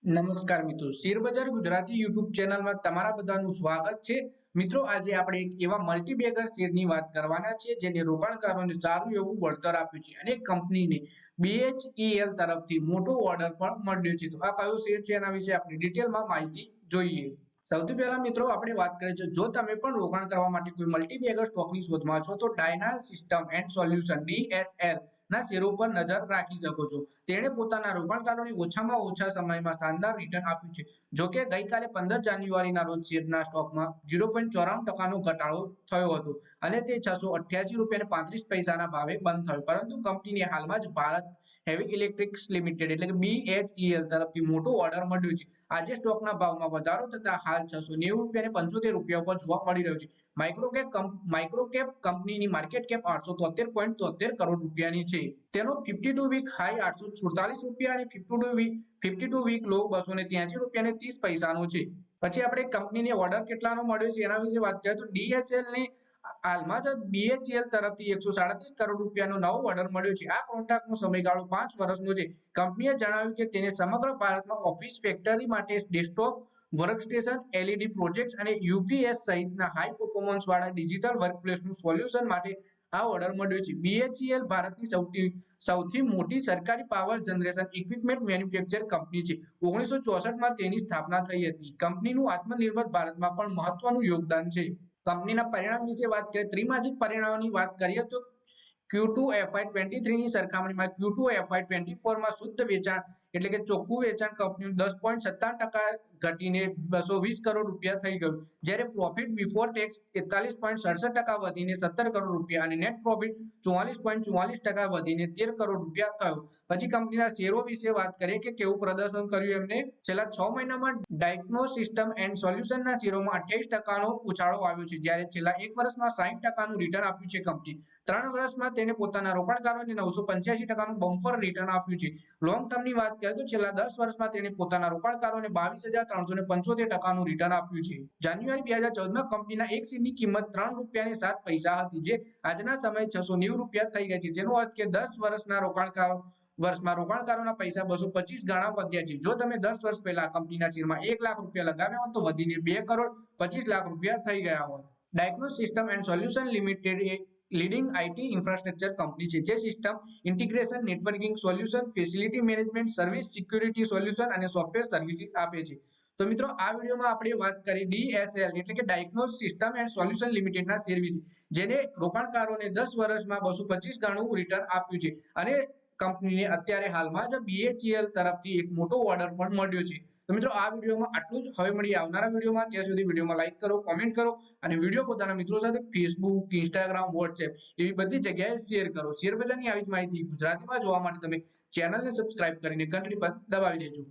નમસ્કાર મિત્રો, શેરબજાર ગુજરાતી યુટ્યુબ ચેનલમાં તમારા બધાનું સ્વાગત છે। મિત્રો, આજે આપણે એક એવા મલ્ટીબેગર શેરની વાત કરવાના છીએ જેને રોકાણકારોને સારું એવું વળતર આપ્યું છે અને કંપનીને BHEL તરફથી મોટો ઓર્ડર પણ મળ્યો છે। તો આ કયો શેર છે એના વિશે આપણે ડિટેલમાં માહિતી જોઈએ। સૌથી પહેલા મિત્રો આપણે વાત કરીએ છીએ, જો તમે પણ રોકાણ કરવા માટે કોઈ મલ્ટીબેગર સ્ટોકની શોધમાં છો તો Diana system and solution DSL ના શેરો પર નજર રાખી શકો છો। તેણે પોતાના રોકાણકારોને ઓછામાં ઓછા સમયમાં શાનદાર રિટર્ન આપ્યું છે। જો કે ગઈકાલે 15 જાન્યુઆરીના રોજ શેરના સ્ટોકમાં 0.94% નો ઘટાડો થયો હતો અને તે ₹688.35 ભાવે બંધ થયો, પરંતુ કંપનીને હાલમાં જ ભારત હેવી ઇલેક્ટ્રિક્સ લિમિટેડ એટલે કે BHEL તરફથી મોટો ઓર્ડર મળ્યો છે। આજે સ્ટોકના ભાવમાં વધારો થતા હાલ ₹690.75 પર જોવા મળી રહ્યો છે। માઇક્રોકેપ કંપનીની માર્કેટ કેપ ₹873.73 કરોડ ની છે। તેનો 52 વીક હાઈ ₹847 અને 52 વીક લો ₹283.30 નો છે। પછી આપણે કંપનીને ઓર્ડર કેટલાનો મળ્યો છે એના વિશે વાત કરીએ તો DSL ને હાલમાં જ BHEL તરફથી ₹137 કરોડ નો નવો ઓર્ડર મળ્યો છે। આ કોન્ટ્રાક્ટનો સમયગાળો 5 વર્ષનો છે। કંપનીએ જણાવ્યું કે તેને સમગ્ર ભારતમાં ઓફિસ ફેક્ટરી માટે ડેસ્કટોપ વર્કસ્ટેશન, LED પ્રોજેક્ટ્સ અને UPS સહિતના હાઈ પરફોર્મન્સ વાળા ડિજિટલ વર્કપ્લેસનું સોલ્યુશન માટે આ ઓર્ડર મળ્યો છે। BHEL ભારતની સૌથી મોટી સરકારી power generation equipment manufacture company છે। 1964 માં તેની સ્થાપના થઈ હતી। કંપનીનું આત્મનિર્ભર ભારતમાં પણ મહત્વનું યોગદાન છે। કંપનીના પરિણામ વિશે વાત કરીએ, ત્રિમાસિક પરિણામોની વાત કરીએ તો Q2 FY23 ની સરખામણીમાં Q2 FY24 માં શુદ્ધ વેચાણ એટલે કે ચોખ્ખું વેચાણ કંપનીનું 10.57% ઘટીને ₹220 કરોડ થઈ ગયું, જ્યારે પ્રોફિટ બિફોર ટેક્સ 41.67% વધીને ₹17 કરોડ અને નેટ પ્રોફિટ 44.44% વધીને ₹13 કરોડ થયો। પછી કંપનીના શેરો વિશે વાત કરીએ કે કેવું પ્રદર્શન કર્યું એમને। છેલ્લા 6 મહિનામાં ડાયગ્નો સિસ્ટમ એન્ડ સોલ્યુશનના શેરોમાં 28% નો ઉછાળો આવ્યો છે, જ્યારે છેલ્લા 1 વર્ષમાં 60% નું રિટર્ન આપ્યું છે। કંપની 3 વર્ષમાં તેને પોતાના રોકાણકારોને 985% નું બમ્પર રિટર્ન આપ્યું છે। લોંગ ટર્મની વાત કરીએ તો છેલ્લા 10 વર્ષમાં તેને પોતાના રોકાણકારોને 22,375% નું રિટર્ન આપ્યું છે। જાન્યુઆરી 2014 માં કંપનીના એક શેરની કિંમત ₹3.07 હતી, જે આજના સમયે ₹690 થઈ ગઈ છે। તેનો અર્થ કે 10 વર્ષમાં રોકાણકારોના પૈસા 225 ગણા વધ્યા છે। જો તમે 10 વર્ષ પહેલા કંપનીના શેરમાં ₹1 લાખ લગાવ્યા હોત તો વધીને ₹2.25 થઈ ગયા હોત। Diagnose system and solution limited A leading IT infrastructure company છે, જે system integration, networking solution, facility management service, security solution અને સોફ્ટવેર સર્વિસીસ આપે છે। તો મિત્રો, આ વિડીયોમાં આપણે વાત કરી DSL એટલે કે ડાયગ્નોસ સિસ્ટમ એન્ડ સોલ્યુશન લિમિટેડના શેર વિશે, જેને રોકાણકારોને 10 વર્ષમાં 225 ગણું રિટર્ન આપ્યું છે અને કંપનીને અત્યારે હાલમાં જ BHEL તરફથી એક મોટો ઓર્ડર પણ મળ્યો છે। તો મિત્રો, આ વિડીયોમાં આટલું જ। હવે મળીએ આવનારા વિડીયોમાં। ત્યાં સુધી વિડીયોમાં લાઈક કરો, કોમેન્ટ કરો અને વિડીયો પોતાના મિત્રો સાથે ફેસબુક, ઇન્સ્ટાગ્રામ, વોટ્સએપ એવી બધી જગ્યાએ શેર કરો। શેર બજારની આવી જ માહિતી ગુજરાતીમાં જોવા માટે તમે ચેનલને સબસ્ક્રાઇબ કરીને ઘંટડી પર દબાવી દેજો।